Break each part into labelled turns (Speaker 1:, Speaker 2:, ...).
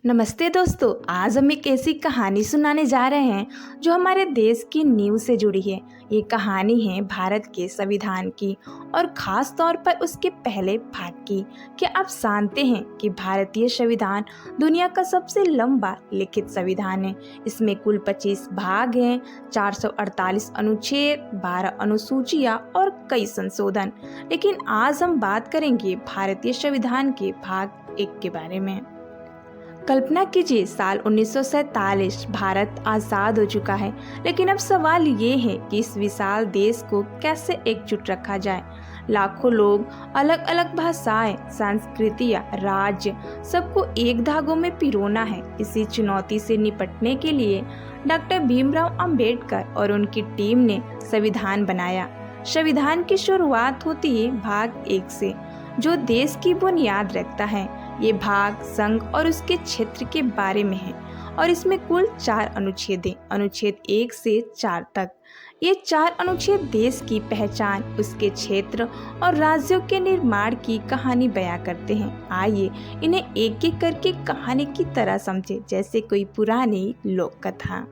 Speaker 1: नमस्ते दोस्तों, आज हम एक ऐसी कहानी सुनाने जा रहे हैं जो हमारे देश की नींव से जुड़ी है। ये कहानी है भारत के संविधान की और ख़ास तौर पर उसके पहले भाग की। क्या आप जानते हैं कि भारतीय संविधान दुनिया का सबसे लंबा लिखित संविधान है। इसमें कुल 25 भाग हैं, 448 अनुच्छेद, 12 अनुसूचियाँ और कई संशोधन। लेकिन आज हम बात करेंगे भारतीय संविधान के भाग 1 के बारे में। कल्पना कीजिए, साल 1947 भारत आज़ाद हो चुका है, लेकिन अब सवाल ये है कि इस विशाल देश को कैसे एकजुट रखा जाए। लाखों लोग, अलग अलग भाषाएं, संस्कृतियां, राज्य, सबको एक धागों में पिरोना है। इसी चुनौती से निपटने के लिए डॉक्टर भीमराव अंबेडकर और उनकी टीम ने संविधान बनाया। संविधान की शुरुआत होती है भाग 1 से, जो देश की बुनियाद रखता है। ये भाग संघ और उसके क्षेत्र के बारे में है और इसमें कुल 4 अनुच्छेद हैं, अनुच्छेद 1 से 4 तक। ये 4 अनुच्छेद देश की पहचान, उसके क्षेत्र और राज्यों के निर्माण की कहानी बयां करते हैं। आइए इन्हें एक एक करके कहानी की तरह समझें, जैसे कोई पुरानी लोक कथा।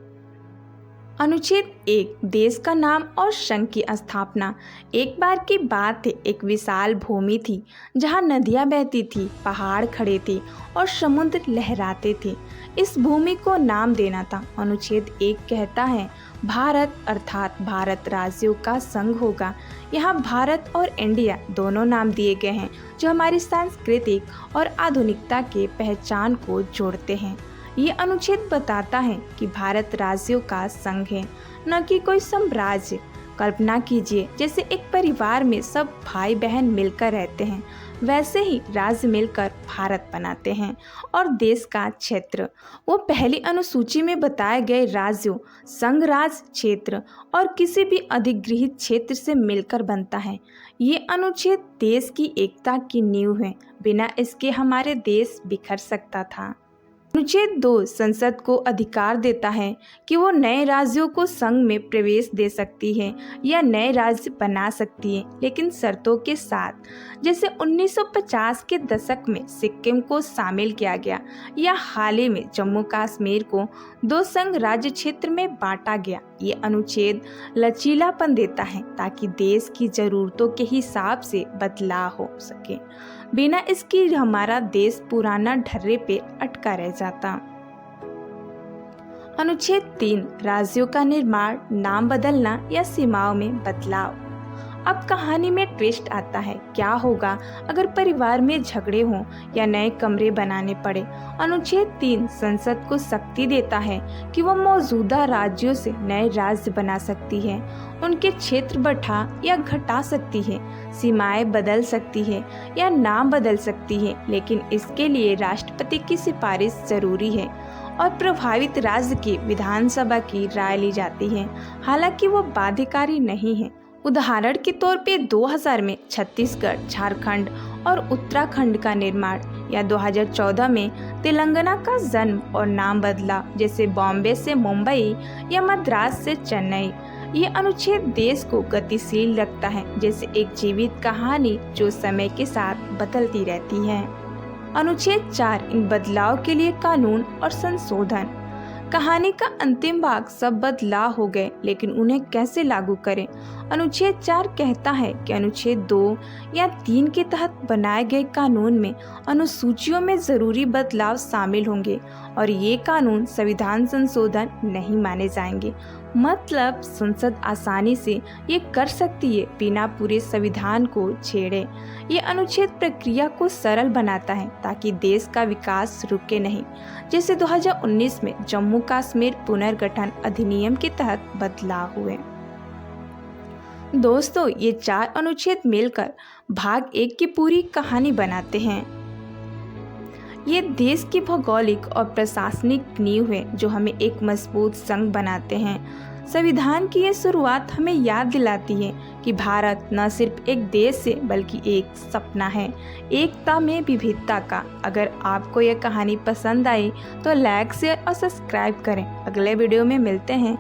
Speaker 1: अनुच्छेद 1, देश का नाम और संघ की स्थापना। एक बार की बात है, एक विशाल भूमि थी जहां नदियां बहती थी, पहाड़ खड़े थे और समुद्र लहराते थे। इस भूमि को नाम देना था। अनुच्छेद 1 कहता है, भारत अर्थात भारत राज्यों का संघ होगा। यहाँ भारत और इंडिया दोनों नाम दिए गए हैं, जो हमारी सांस्कृतिक और आधुनिकता के पहचान को जोड़ते हैं। ये अनुच्छेद बताता है कि भारत राज्यों का संघ है, न कि कोई साम्राज्य। कल्पना कीजिए, जैसे एक परिवार में सब भाई बहन मिलकर रहते हैं, वैसे ही राज्य मिलकर भारत बनाते हैं। और देश का क्षेत्र, वो पहली अनुसूची में बताए गए राज्यों, संघ राज्य क्षेत्र और किसी भी अधिगृहित क्षेत्र से मिलकर बनता है। ये अनुच्छेद देश की एकता की नींव है। बिना इसके हमारे देश बिखर सकता था। अनुच्छेद 2 संसद को अधिकार देता है कि वो नए राज्यों को संघ में प्रवेश दे सकती है या नए राज्य बना सकती है, लेकिन शर्तों के साथ। जैसे 1950 के दशक में सिक्किम को शामिल किया गया या हाल ही में जम्मू कश्मीर को 2 संघ राज्य क्षेत्र में बांटा गया। ये अनुच्छेद लचीलापन देता है ताकि देश की जरूरतों के हिसाब से बदलाव हो सके। बिना इसकी हमारा देश पुराना ढर्रे पे अटका रह जाता। अनुच्छेद 3, राज्यों का निर्माण, नाम बदलना या सीमाओं में बदलाव। अब कहानी में ट्विस्ट आता है। क्या होगा अगर परिवार में झगड़े हों या नए कमरे बनाने पड़े। अनुच्छेद 3 संसद को शक्ति देता है कि वह मौजूदा राज्यों से नए राज्य बना सकती है, उनके क्षेत्र बढ़ा या घटा सकती है, सीमाएं बदल सकती है या नाम बदल सकती है, लेकिन इसके लिए राष्ट्रपति की सिफारिश जरूरी है और प्रभावित राज्य की विधानसभा की राय ली जाती है। हालांकि वो बाध्यकारी नहीं है। उदाहरण के तौर पे 2000 में छत्तीसगढ़, झारखंड और उत्तराखंड का निर्माण या 2014 में तेलंगाना का जन्म और नाम बदला, जैसे बॉम्बे से मुंबई या मद्रास से चेन्नई। ये अनुच्छेद देश को गतिशील रखता है, जैसे एक जीवित कहानी जो समय के साथ बदलती रहती है। अनुच्छेद 4, इन बदलाव के लिए कानून और संशोधन। कहानी का अंतिम भाग, सब बदलाव हो गए, लेकिन उन्हें कैसे लागू करें। अनुच्छेद 4 कहता है कि अनुच्छेद 2 या 3 के तहत बनाए गए कानून में अनुसूचियों में जरूरी बदलाव शामिल होंगे और ये कानून संविधान संशोधन नहीं माने जाएंगे। मतलब संसद आसानी से ये कर सकती है बिना पूरे संविधान को छेड़े। ये अनुच्छेद प्रक्रिया को सरल बनाता है ताकि देश का विकास रुके नहीं, जैसे 2019 में जम्मू कश्मीर पुनर्गठन अधिनियम के तहत बदलाव हुए। दोस्तों, ये 4 अनुच्छेद मिलकर भाग 1 की पूरी कहानी बनाते हैं। ये देश की भौगोलिक और प्रशासनिक नींव है जो हमें एक मजबूत संघ बनाते हैं। संविधान की ये शुरुआत हमें याद दिलाती है कि भारत न सिर्फ एक देश है बल्कि एक सपना है, एकता में विविधता का। अगर आपको यह कहानी पसंद आई तो लाइक, शेयर और सब्सक्राइब करें। अगले वीडियो में मिलते हैं।